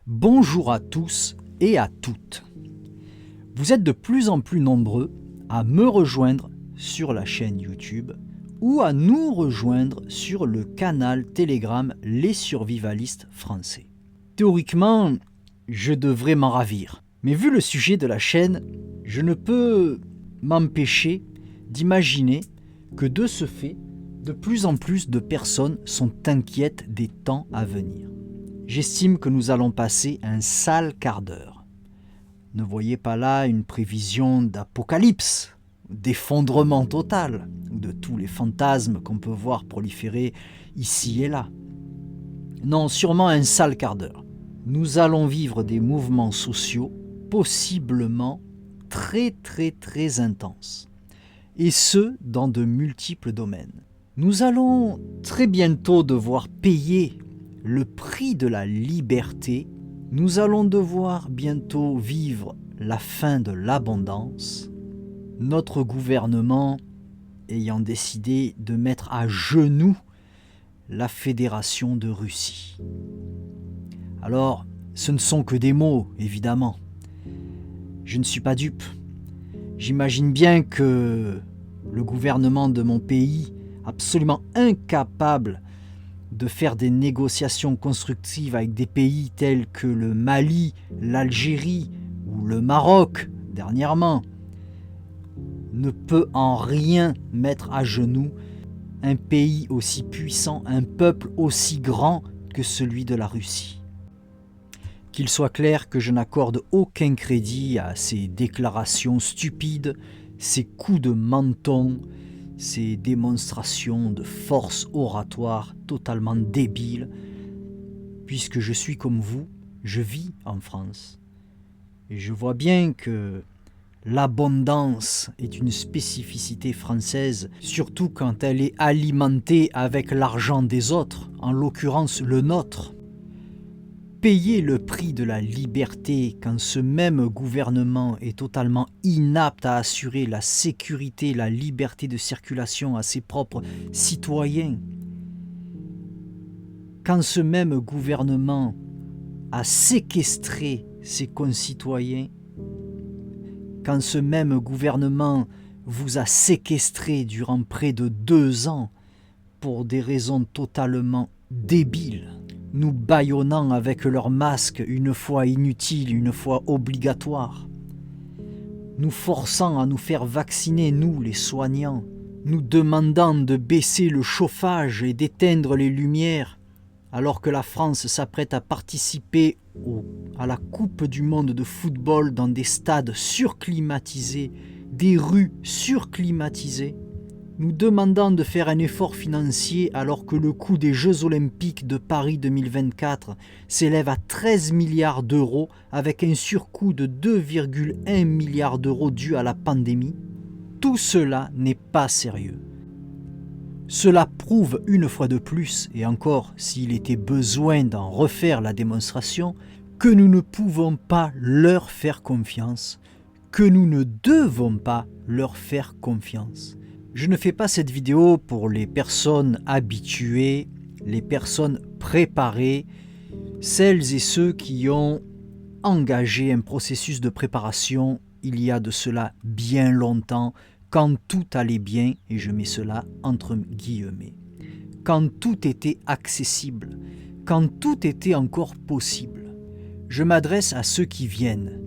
Bonjour à tous et à toutes. Vous êtes de plus en plus nombreux à me rejoindre sur la chaîne YouTube ou à nous rejoindre sur le canal Telegram Les Survivalistes Français. Théoriquement, je devrais m'en ravir. Mais vu le sujet de la chaîne, je ne peux m'empêcher d'imaginer que de ce fait, de plus en plus de personnes sont inquiètes des temps à venir. J'estime que nous allons passer un sale quart d'heure. Ne voyez pas là une prévision d'apocalypse, d'effondrement total, ou de tous les fantasmes qu'on peut voir proliférer ici et là. Non, sûrement un sale quart d'heure. Nous allons vivre des mouvements sociaux possiblement très intenses. Et ce, dans de multiples domaines. Nous allons très bientôt devoir payer le prix de la liberté. Nous allons devoir bientôt vivre la fin de l'abondance. Notre gouvernement ayant décidé de mettre à genoux la Fédération de Russie. Alors, ce ne sont que des mots, évidemment. Je ne suis pas dupe. J'imagine bien que le gouvernement de mon pays, absolument incapable de faire des négociations constructives avec des pays tels que le Mali, l'Algérie ou le Maroc, dernièrement, ne peut en rien mettre à genoux un pays aussi puissant, un peuple aussi grand que celui de la Russie. Qu'il soit clair que je n'accorde aucun crédit à ces déclarations stupides, ces coups de menton, ces démonstrations de force oratoire totalement débiles, puisque je suis comme vous, je vis en France. Et je vois bien que l'abondance est une spécificité française, surtout quand elle est alimentée avec l'argent des autres, en l'occurrence le nôtre. Payer le prix de la liberté quand ce même gouvernement est totalement inapte à assurer la sécurité, la liberté de circulation à ses propres citoyens. Quand ce même gouvernement a séquestré ses concitoyens, quand ce même gouvernement vous a séquestré durant près de 2 ans pour des raisons totalement débiles, nous bâillonnant avec leurs masques une fois inutiles, une fois obligatoires, nous forçant à nous faire vacciner, nous les soignants, nous demandant de baisser le chauffage et d'éteindre les lumières, alors que la France s'apprête à participer à la Coupe du monde de football dans des stades surclimatisés, des rues surclimatisées, nous demandant de faire un effort financier alors que le coût des Jeux Olympiques de Paris 2024 s'élève à 13 milliards d'euros avec un surcoût de 2,1 milliards d'euros dû à la pandémie, tout cela n'est pas sérieux. Cela prouve une fois de plus, et encore s'il était besoin d'en refaire la démonstration, que nous ne pouvons pas leur faire confiance, que nous ne devons pas leur faire confiance. Je ne fais pas cette vidéo pour les personnes habituées, les personnes préparées, celles et ceux qui ont engagé un processus de préparation il y a de cela bien longtemps, quand tout allait bien, et je mets cela entre guillemets, quand tout était accessible, quand tout était encore possible. Je m'adresse à ceux qui viennent,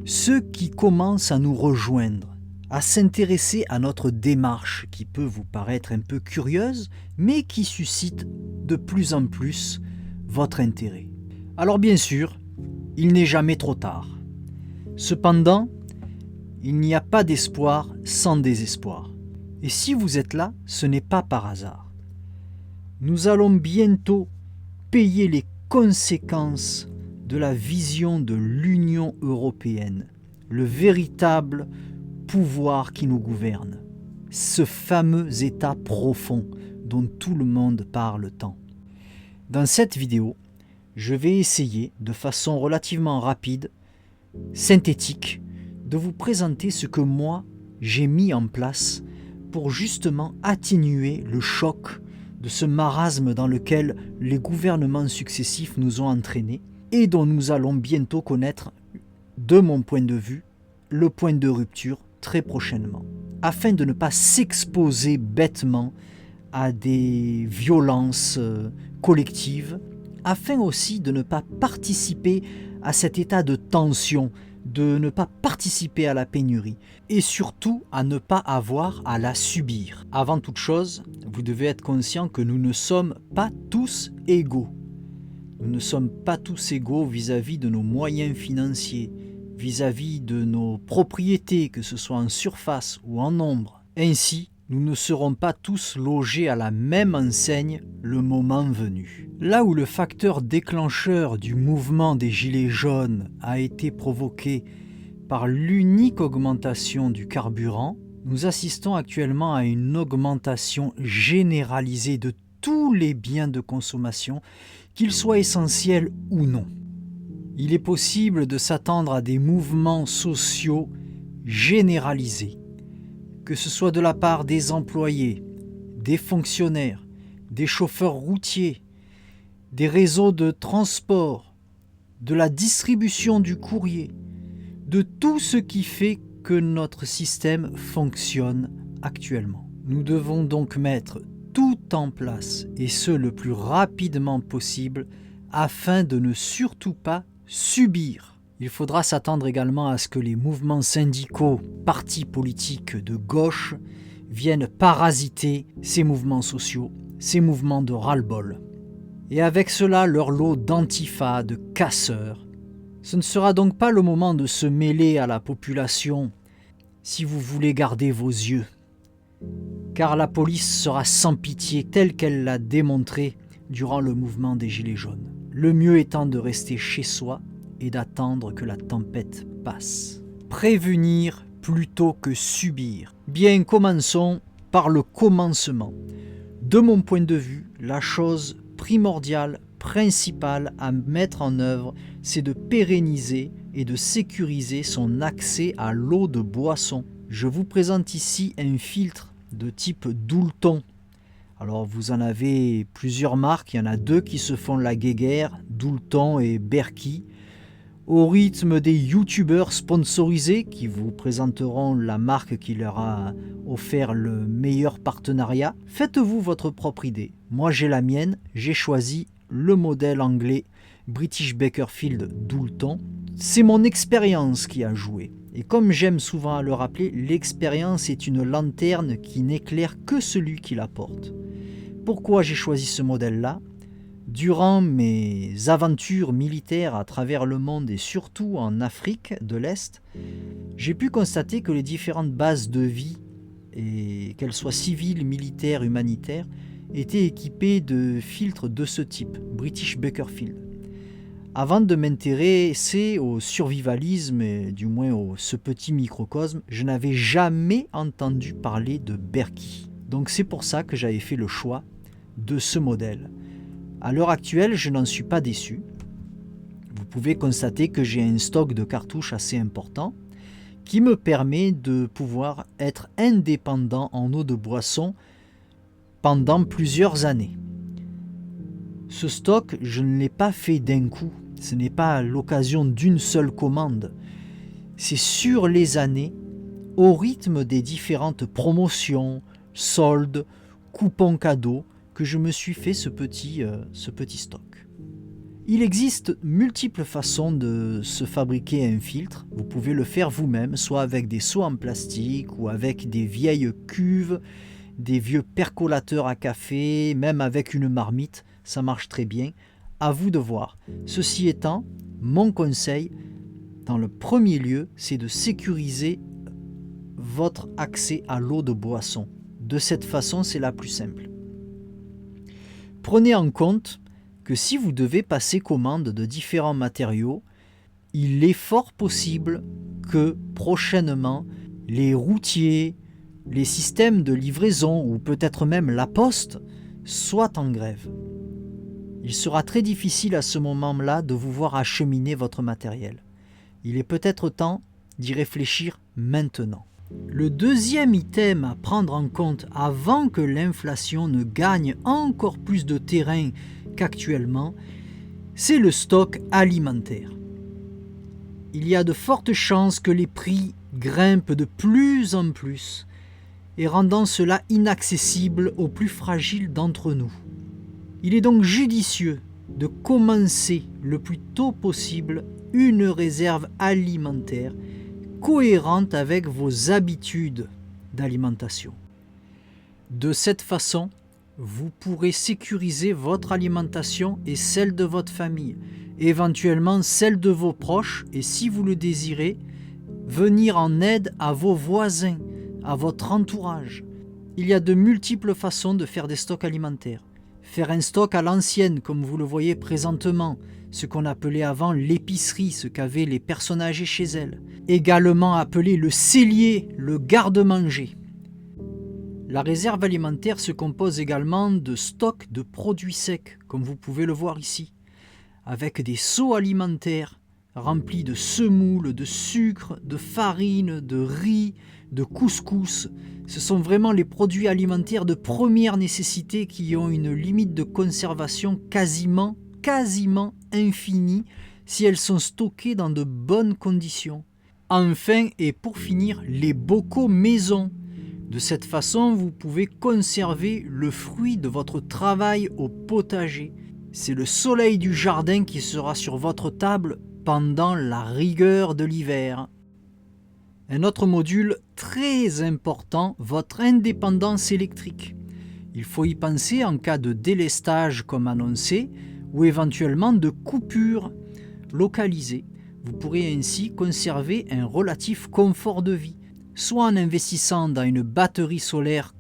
ceux qui commencent à nous rejoindre, à s'intéresser à notre démarche qui peut vous paraître un peu curieuse, mais qui suscite de plus en plus votre intérêt. Alors bien sûr, il n'est jamais trop tard. Cependant, il n'y a pas d'espoir sans désespoir. Et si vous êtes là, ce n'est pas par hasard. Nous allons bientôt payer les conséquences de la vision de l'Union européenne, le véritable pouvoir qui nous gouverne, ce fameux état profond dont tout le monde parle tant. Dans cette vidéo, je vais essayer de façon relativement rapide, synthétique, de vous présenter ce que moi j'ai mis en place pour justement atténuer le choc de ce marasme dans lequel les gouvernements successifs nous ont entraînés et dont nous allons bientôt connaître, de mon point de vue, le point de rupture très prochainement, afin de ne pas s'exposer bêtement à des violences collectives, afin aussi de ne pas participer à cet état de tension, de ne pas participer à la pénurie et surtout à ne pas avoir à la subir. Avant toute chose, vous devez être conscient que nous ne sommes pas tous égaux. Nous ne sommes pas tous égaux vis-à-vis de nos moyens financiers, vis-à-vis de nos propriétés, que ce soit en surface ou en nombre. Ainsi, nous ne serons pas tous logés à la même enseigne le moment venu. Là où le facteur déclencheur du mouvement des Gilets jaunes a été provoqué par l'unique augmentation du carburant, nous assistons actuellement à une augmentation généralisée de tous les biens de consommation, qu'ils soient essentiels ou non. Il est possible de s'attendre à des mouvements sociaux généralisés, que ce soit de la part des employés, des fonctionnaires, des chauffeurs routiers, des réseaux de transport, de la distribution du courrier, de tout ce qui fait que notre système fonctionne actuellement. Nous devons donc mettre tout en place, et ce le plus rapidement possible, afin de ne surtout pas subir. Il faudra s'attendre également à ce que les mouvements syndicaux, partis politiques de gauche, viennent parasiter ces mouvements sociaux, ces mouvements de ras-le-bol. Et avec cela, leur lot d'antifas, de casseurs. Ce ne sera donc pas le moment de se mêler à la population si vous voulez garder vos yeux. Car la police sera sans pitié telle qu'elle l'a démontré durant le mouvement des Gilets jaunes. Le mieux étant de rester chez soi et d'attendre que la tempête passe. Prévenir plutôt que subir. Bien, commençons par le commencement. De mon point de vue, la chose primordiale, principale à mettre en œuvre, c'est de pérenniser et de sécuriser son accès à l'eau de boisson. Je vous présente ici un filtre de type Doulton. Alors vous en avez plusieurs marques, il y en a deux qui se font la guéguerre, Doulton et Berkey. Au rythme des youtubeurs sponsorisés qui vous présenteront la marque qui leur a offert le meilleur partenariat, faites-vous votre propre idée. Moi j'ai la mienne, j'ai choisi le modèle anglais British Bakerfield Doulton. C'est mon expérience qui a joué. Et comme j'aime souvent à le rappeler, l'expérience est une lanterne qui n'éclaire que celui qui la porte. Pourquoi j'ai choisi ce modèle-là ? Durant mes aventures militaires à travers le monde et surtout en Afrique de l'Est, j'ai pu constater que les différentes bases de vie, et qu'elles soient civiles, militaires, humanitaires, étaient équipées de filtres de ce type, British Bakerfield. Avant de m'intéresser au survivalisme, et du moins ce petit microcosme, je n'avais jamais entendu parler de Berkey. Donc c'est pour ça que j'avais fait le choix de ce modèle. À l'heure actuelle, je n'en suis pas déçu. Vous pouvez constater que j'ai un stock de cartouches assez important qui me permet de pouvoir être indépendant en eau de boisson pendant plusieurs années. Ce stock, je ne l'ai pas fait d'un coup. Ce n'est pas l'occasion d'une seule commande. C'est sur les années, au rythme des différentes promotions, soldes, coupons cadeaux, que je me suis fait ce petit stock. Il existe multiples façons de se fabriquer un filtre. Vous pouvez le faire vous-même, soit avec des seaux en plastique ou avec des vieilles cuves, des vieux percolateurs à café, même avec une marmite, ça marche très bien. À vous de voir. Ceci étant, mon conseil, dans le premier lieu, c'est de sécuriser votre accès à l'eau de boisson. De cette façon, c'est la plus simple. Prenez en compte que si vous devez passer commande de différents matériaux, il est fort possible que prochainement, les routiers, les systèmes de livraison ou peut-être même la poste soient en grève. Il sera très difficile à ce moment-là de vous voir acheminer votre matériel. Il est peut-être temps d'y réfléchir maintenant. Le deuxième item à prendre en compte avant que l'inflation ne gagne encore plus de terrain qu'actuellement, c'est le stock alimentaire. Il y a de fortes chances que les prix grimpent de plus en plus et rendant cela inaccessible aux plus fragiles d'entre nous. Il est donc judicieux de commencer le plus tôt possible une réserve alimentaire cohérente avec vos habitudes d'alimentation. De cette façon, vous pourrez sécuriser votre alimentation et celle de votre famille, éventuellement celle de vos proches et si vous le désirez, venir en aide à vos voisins, à votre entourage. Il y a de multiples façons de faire des stocks alimentaires. Faire un stock à l'ancienne, comme vous le voyez présentement, ce qu'on appelait avant l'épicerie, ce qu'avaient les personnes âgées chez elles. Également appelé le cellier, le garde-manger. La réserve alimentaire se compose également de stocks de produits secs, comme vous pouvez le voir ici, avec des seaux alimentaires remplis de semoules, de sucre, de farine, de riz, de couscous. Ce sont vraiment les produits alimentaires de première nécessité qui ont une limite de conservation quasiment infinie si elles sont stockées dans de bonnes conditions. Enfin, et pour finir, les bocaux maison. De cette façon, vous pouvez conserver le fruit de votre travail au potager. C'est le soleil du jardin qui sera sur votre table pendant la rigueur de l'hiver. Un autre module très important, votre indépendance électrique. Il faut y penser en cas de délestage comme annoncé ou éventuellement de coupure localisée. Vous pourrez ainsi conserver un relatif confort de vie, soit en investissant dans une batterie solaire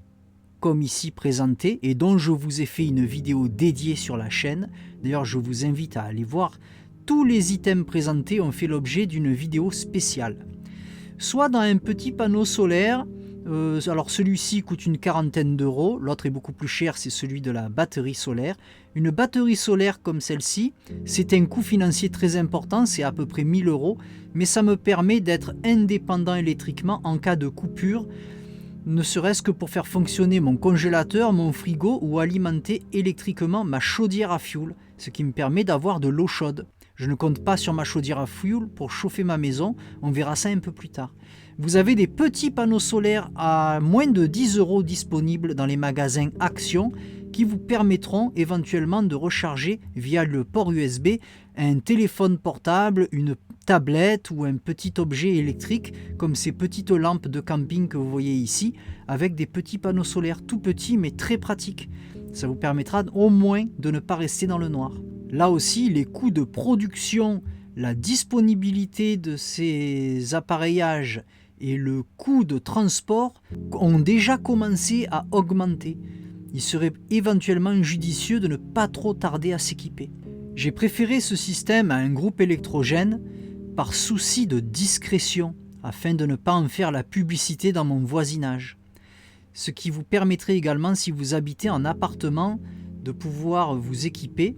comme ici présenté et dont je vous ai fait une vidéo dédiée sur la chaîne. D'ailleurs, je vous invite à aller voir. Tous les items présentés ont fait l'objet d'une vidéo spéciale. Soit dans un petit panneau solaire, alors celui-ci coûte une quarantaine d'euros, l'autre est beaucoup plus cher, c'est celui de la batterie solaire. Une batterie solaire comme celle-ci, c'est un coût financier très important, c'est à peu près 1000 euros, mais ça me permet d'être indépendant électriquement en cas de coupure, ne serait-ce que pour faire fonctionner mon congélateur, mon frigo ou alimenter électriquement ma chaudière à fioul, ce qui me permet d'avoir de l'eau chaude. Je ne compte pas sur ma chaudière à fioul pour chauffer ma maison, on verra ça un peu plus tard. Vous avez des petits panneaux solaires à moins de 10 euros disponibles dans les magasins Action qui vous permettront éventuellement de recharger via le port USB un téléphone portable, une tablette ou un petit objet électrique comme ces petites lampes de camping que vous voyez ici avec des petits panneaux solaires tout petits mais très pratiques. Ça vous permettra au moins de ne pas rester dans le noir. Là aussi, les coûts de production, la disponibilité de ces appareillages et le coût de transport ont déjà commencé à augmenter. Il serait éventuellement judicieux de ne pas trop tarder à s'équiper. J'ai préféré ce système à un groupe électrogène par souci de discrétion, afin de ne pas en faire la publicité dans mon voisinage. Ce qui vous permettrait également, si vous habitez en appartement, de pouvoir vous équiper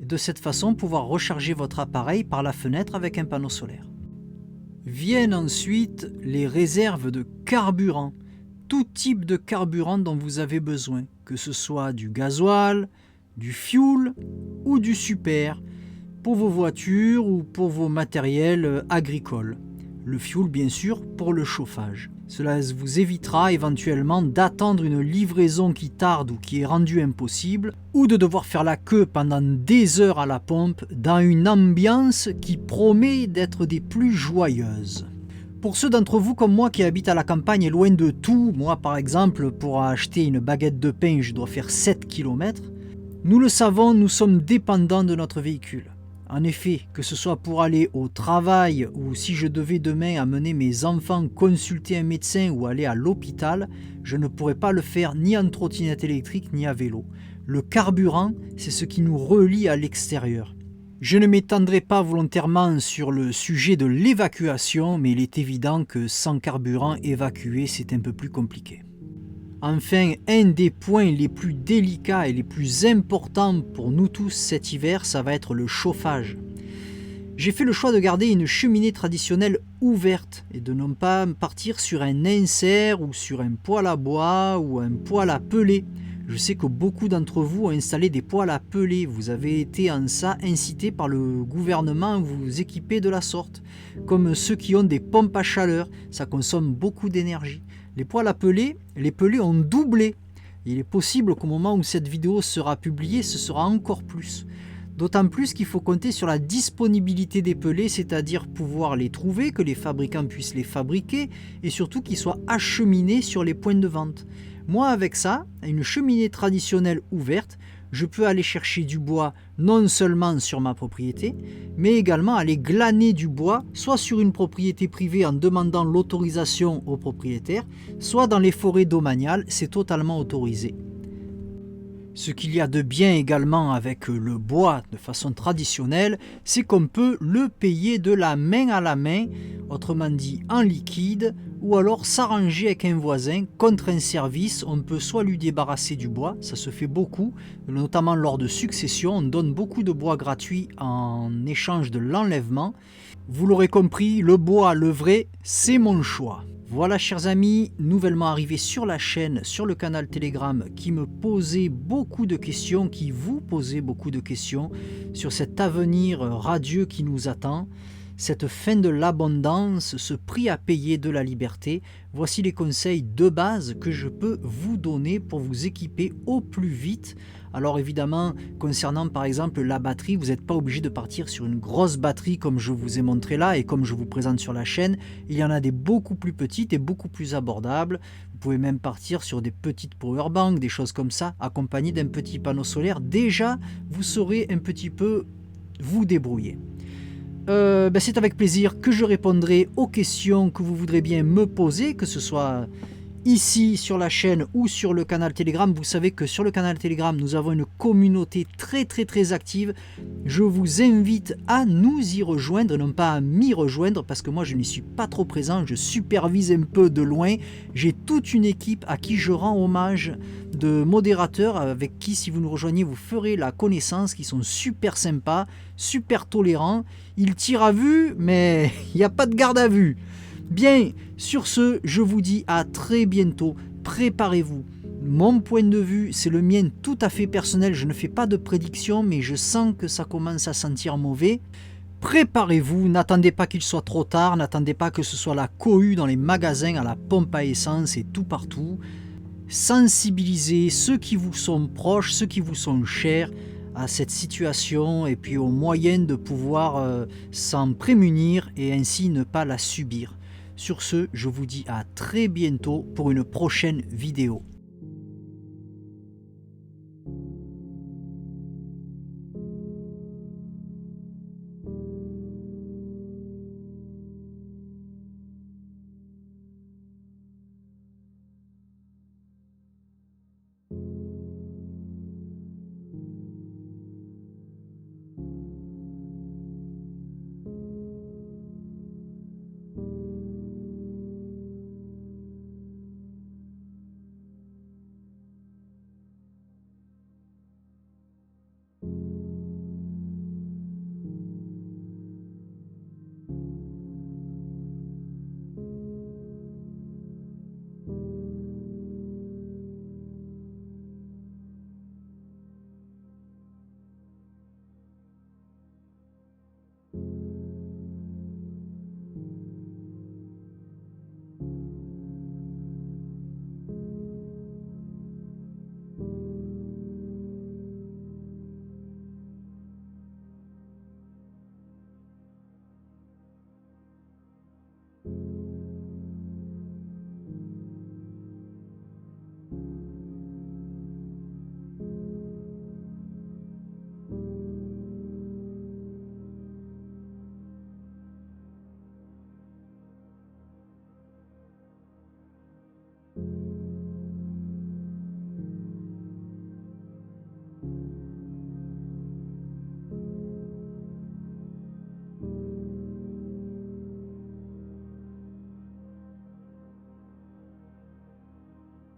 et de cette façon pouvoir recharger votre appareil par la fenêtre avec un panneau solaire. Viennent ensuite les réserves de carburant, tout type de carburant dont vous avez besoin, que ce soit du gasoil, du fioul ou du super, pour vos voitures ou pour vos matériels agricoles. Le fioul bien sûr pour le chauffage. Cela vous évitera éventuellement d'attendre une livraison qui tarde ou qui est rendue impossible, ou de devoir faire la queue pendant des heures à la pompe dans une ambiance qui promet d'être des plus joyeuses. Pour ceux d'entre vous comme moi qui habitent à la campagne et loin de tout, moi par exemple pour acheter une baguette de pain je dois faire 7 km, nous le savons, nous sommes dépendants de notre véhicule. En effet, que ce soit pour aller au travail ou si je devais demain amener mes enfants consulter un médecin ou aller à l'hôpital, je ne pourrais pas le faire ni en trottinette électrique ni à vélo. Le carburant, c'est ce qui nous relie à l'extérieur. Je ne m'étendrai pas volontairement sur le sujet de l'évacuation, mais il est évident que sans carburant, évacuer, c'est un peu plus compliqué. Enfin, un des points les plus délicats et les plus importants pour nous tous cet hiver, ça va être le chauffage. J'ai fait le choix de garder une cheminée traditionnelle ouverte et de ne pas partir sur un insert ou sur un poêle à bois ou un poêle à peler. Je sais que beaucoup d'entre vous ont installé des poêles à peler. Vous avez été en ça incité par le gouvernement à vous équiper de la sorte. Comme ceux qui ont des pompes à chaleur, ça consomme beaucoup d'énergie. Les poêles à peler, les pelés ont doublé. Il est possible qu'au moment où cette vidéo sera publiée, ce sera encore plus. D'autant plus qu'il faut compter sur la disponibilité des pelés, c'est-à-dire pouvoir les trouver, que les fabricants puissent les fabriquer et surtout qu'ils soient acheminés sur les points de vente. Moi, avec ça, une cheminée traditionnelle ouverte, je peux aller chercher du bois non seulement sur ma propriété, mais également aller glaner du bois, soit sur une propriété privée en demandant l'autorisation au propriétaire, soit dans les forêts domaniales, c'est totalement autorisé. Ce qu'il y a de bien également avec le bois de façon traditionnelle, c'est qu'on peut le payer de la main à la main, autrement dit en liquide, ou alors s'arranger avec un voisin contre un service. On peut soit lui débarrasser du bois, ça se fait beaucoup, notamment lors de successions, on donne beaucoup de bois gratuit en échange de l'enlèvement. Vous l'aurez compris, le bois, le vrai, c'est mon choix. Voilà chers amis, nouvellement arrivé sur la chaîne, sur le canal Telegram, qui me posait beaucoup de questions, qui vous posait beaucoup de questions sur cet avenir radieux qui nous attend, cette fin de l'abondance, ce prix à payer de la liberté. Voici les conseils de base que je peux vous donner pour vous équiper au plus vite. Alors évidemment, concernant par exemple la batterie, vous n'êtes pas obligé de partir sur une grosse batterie comme je vous ai montré là et comme je vous présente sur la chaîne. Il y en a des beaucoup plus petites et beaucoup plus abordables. Vous pouvez même partir sur des petites powerbanks, des choses comme ça, accompagnées d'un petit panneau solaire. Déjà, vous saurez un petit peu vous débrouiller. C'est avec plaisir que je répondrai aux questions que vous voudrez bien me poser, que ce soit ici sur la chaîne ou sur le canal Telegram. Vous savez que sur le canal Telegram, nous avons une communauté très active. Je vous invite à nous y rejoindre, non pas à m'y rejoindre, parce que moi je n'y suis pas trop présent, je supervise un peu de loin. J'ai toute une équipe à qui je rends hommage, de modérateurs avec qui, si vous nous rejoignez, vous ferez la connaissance, qui sont super sympas, super tolérants. Ils tirent à vue, mais il n'y a pas de garde à vue. Bien, sur ce, je vous dis à très bientôt. Préparez-vous. Mon point de vue, c'est le mien tout à fait personnel. Je ne fais pas de prédiction, mais je sens que ça commence à sentir mauvais. Préparez-vous, n'attendez pas qu'il soit trop tard, n'attendez pas que ce soit la cohue dans les magasins, à la pompe à essence et tout partout. Sensibilisez ceux qui vous sont proches, ceux qui vous sont chers à cette situation et puis aux moyens de pouvoir s'en prémunir et ainsi ne pas la subir. Sur ce, je vous dis à très bientôt pour une prochaine vidéo.